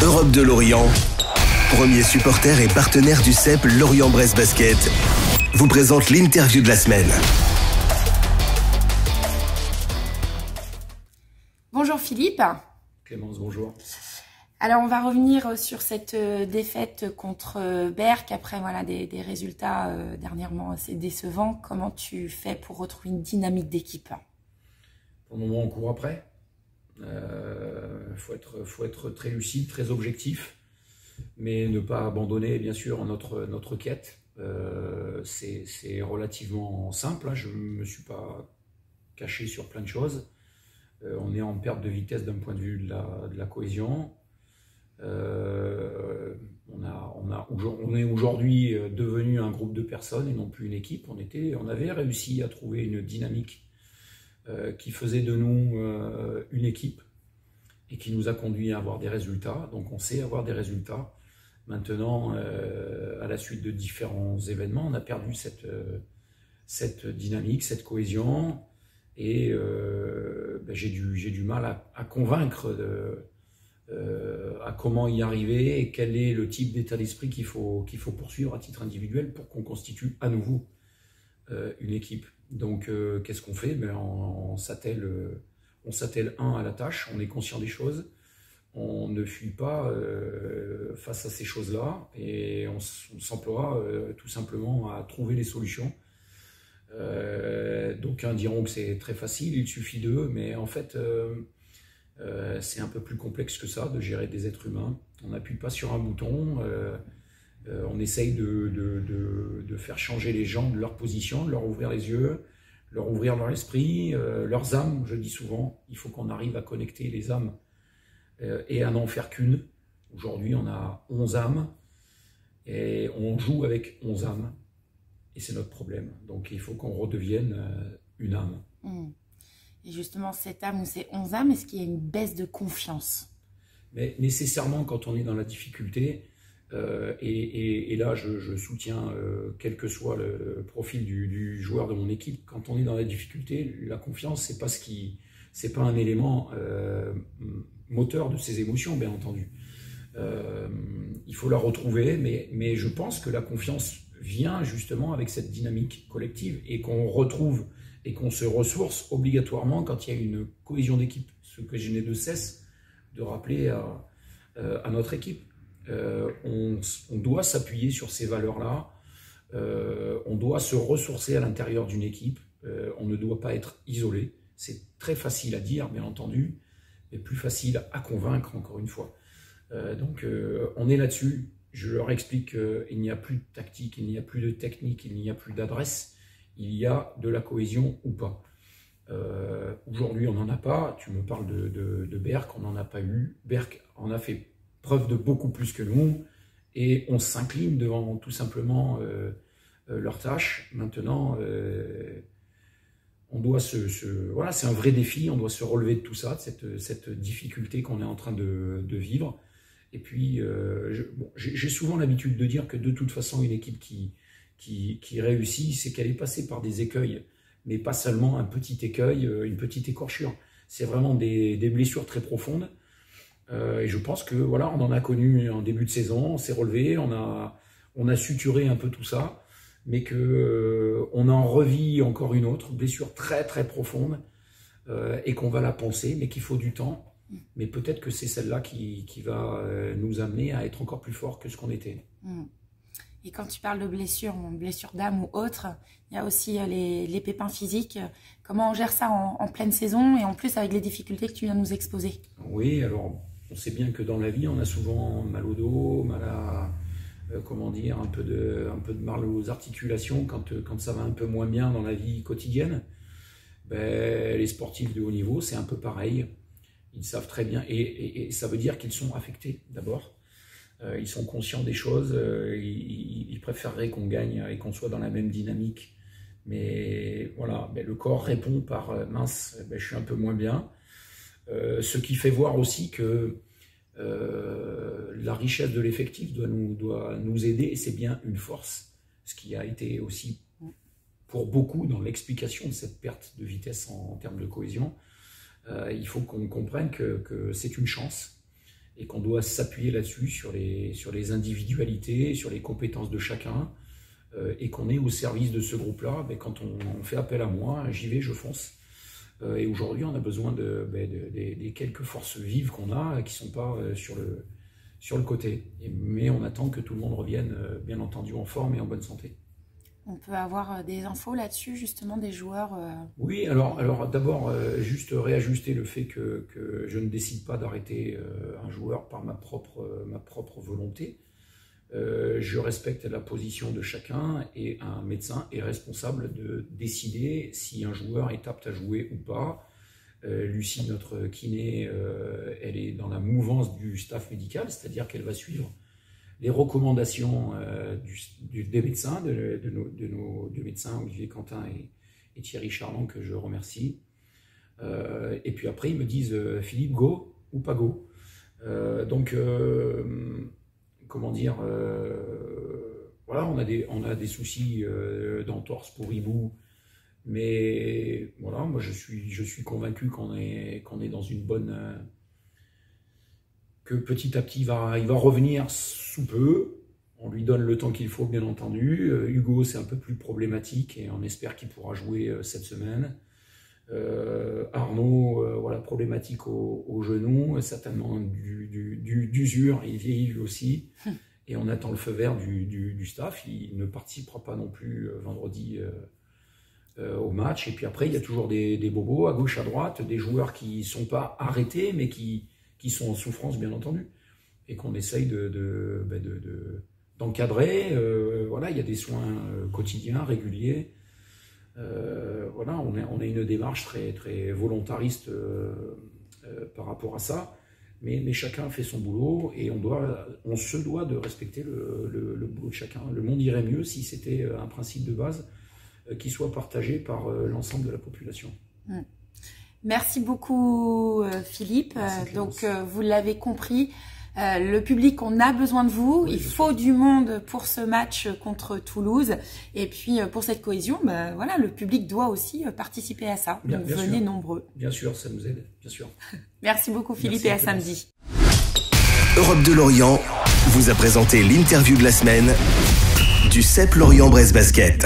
Europe de Lorient, premier supporter et partenaire du CEP Lorient-Brest Basket, vous présente l'interview de la semaine. Bonjour Philippe. Clémence, bonjour. Alors on va revenir sur cette défaite contre Berck après des résultats dernièrement assez décevants. Comment tu fais pour retrouver une dynamique d'équipe? Pour le moment, on court après. Faut être très lucide, très objectif, mais ne pas abandonner bien sûr notre quête. C'est relativement simple, hein. Je ne me suis pas caché sur plein de choses. On est en perte de vitesse d'un point de vue de la cohésion. On est aujourd'hui devenu un groupe de personnes et non plus une équipe. On avait réussi à trouver une dynamique qui faisait de nous une équipe et qui nous a conduit à avoir des résultats. Donc on sait avoir des résultats. Maintenant, à la suite de différents événements, on a perdu cette dynamique, cette cohésion, et j'ai du mal à convaincre à comment y arriver et quel est le type d'état d'esprit qu'il faut poursuivre à titre individuel pour qu'on constitue à nouveau une équipe. Donc qu'est-ce qu'on fait? On s'attelle à la tâche, on est conscient des choses, on ne fuit pas face à ces choses-là et on s'emploie tout simplement à trouver des solutions. D'aucuns diront que c'est très facile, il suffit d'eux, mais en fait c'est un peu plus complexe que ça de gérer des êtres humains. On n'appuie pas sur un bouton, on essaye de faire changer les gens de leur position, de leur ouvrir les yeux, leur ouvrir leur esprit, leurs âmes. Je dis souvent, il faut qu'on arrive à connecter les âmes et à n'en faire qu'une. Aujourd'hui, on a 11 âmes et on joue avec 11 âmes. Et c'est notre problème. Donc il faut qu'on redevienne une âme. Et justement, cette âme ou ces 11 âmes, est-ce qu'il y a une baisse de confiance? Mais nécessairement, quand on est dans la difficulté, et là je soutiens, quel que soit le profil du joueur de mon équipe, quand on est dans la difficulté, la confiance, c'est pas un élément moteur de ses émotions, bien entendu. Il faut la retrouver, mais je pense que la confiance vient justement avec cette dynamique collective et qu'on retrouve et qu'on se ressource obligatoirement quand il y a une cohésion d'équipe. Ce que je n'ai de cesse de rappeler à notre équipe. On doit s'appuyer sur ces valeurs-là, on doit se ressourcer à l'intérieur d'une équipe, on ne doit pas être isolé. C'est très facile à dire, bien entendu, mais plus facile à convaincre, encore une fois. Donc on est là-dessus. Je leur explique qu'il n'y a plus de tactique, il n'y a plus de technique, il n'y a plus d'adresse, il y a de la cohésion ou pas. Aujourd'hui, on n'en a pas. Tu me parles de Berck, on n'en a pas eu. Berck en a fait preuve de beaucoup plus que nous et on s'incline devant tout simplement leurs tâches. Maintenant, on doit voilà, c'est un vrai défi, on doit se relever de tout ça, de cette difficulté qu'on est en train de vivre. Et puis, j'ai souvent l'habitude de dire que de toute façon, une équipe qui réussit, c'est qu'elle est passée par des écueils, mais pas seulement un petit écueil, une petite écorchure. C'est vraiment des blessures très profondes. Et je pense que voilà, on en a connu en début de saison, on s'est relevé, on a suturé un peu tout ça, mais que on en revit encore une autre blessure très très profonde et qu'on va la penser, mais qu'il faut du temps. Mais peut-être que c'est celle-là qui va nous amener à être encore plus fort que ce qu'on était. Et quand tu parles de blessures d'âme ou autre, il y a aussi les pépins physiques. Comment on gère ça en pleine saison et en plus avec les difficultés que tu viens de nous exposer? Oui, alors on sait bien que dans la vie, on a souvent mal au dos, mal à, comment dire, un peu de mal aux articulations quand ça va un peu moins bien dans la vie quotidienne. Les sportifs de haut niveau, c'est un peu pareil. Ils savent très bien, et ça veut dire qu'ils sont affectés d'abord. Ils sont conscients des choses, ils préféreraient qu'on gagne et qu'on soit dans la même dynamique. Mais voilà, le corps répond par mince, je suis un peu moins bien. Ce qui fait voir aussi que la richesse de l'effectif doit nous aider, et c'est bien une force. Ce qui a été aussi pour beaucoup dans l'explication de cette perte de vitesse en termes de cohésion. Il faut qu'on comprenne que c'est une chance et qu'on doit s'appuyer là-dessus, sur les individualités, sur les compétences de chacun, et qu'on est au service de ce groupe-là. Quand on fait appel à moi, j'y vais, je fonce. Et aujourd'hui, on a besoin des quelques forces vives qu'on a, qui ne sont pas sur le côté. Mais on attend que tout le monde revienne, bien entendu, en forme et en bonne santé. On peut avoir des infos là-dessus, justement, des joueurs Oui, alors d'abord, juste réajuster le fait que je ne décide pas d'arrêter un joueur par ma propre volonté. Je respecte la position de chacun, et un médecin est responsable de décider si un joueur est apte à jouer ou pas. Lucie, notre kiné, elle est dans la mouvance du staff médical, c'est-à-dire qu'elle va suivre les recommandations des médecins, de nos deux médecins, Olivier Quentin et Thierry Charland, que je remercie. Et puis après, ils me disent Philippe, go ou pas go. Comment dire, voilà, on a des soucis d'entorse pour Hibou, mais voilà, moi je suis convaincu qu'on est dans une bonne, que petit à petit il va revenir sous peu. On lui donne le temps qu'il faut, bien entendu. Hugo, c'est un peu plus problématique, et on espère qu'il pourra jouer cette semaine. Arnaud, voilà, problématique au genou, certainement d'usure, il vieillit lui aussi, et on attend le feu vert du staff. Il ne participera pas non plus vendredi au match. Et puis après, il y a toujours des bobos à gauche, à droite, des joueurs qui ne sont pas arrêtés, mais qui sont en souffrance, bien entendu, et qu'on essaye d'encadrer. Voilà, il y a des soins quotidiens, réguliers. Voilà, on a une démarche très, très volontariste par rapport à ça, mais chacun fait son boulot, et on se doit de respecter le boulot de chacun. Le monde irait mieux si c'était un principe de base qui soit partagé par l'ensemble de la population. Merci beaucoup Philippe. Donc vous l'avez compris, le public, on a besoin de vous. Oui, il faut du monde pour ce match contre Toulouse. Et puis pour cette cohésion, voilà, le public doit aussi participer à ça. Donc venez nombreux. Bien sûr, ça nous aide, bien sûr. Merci beaucoup Philippe. Merci, et à samedi. Europe de Lorient vous a présenté l'interview de la semaine du CEP Lorient Brest Basket.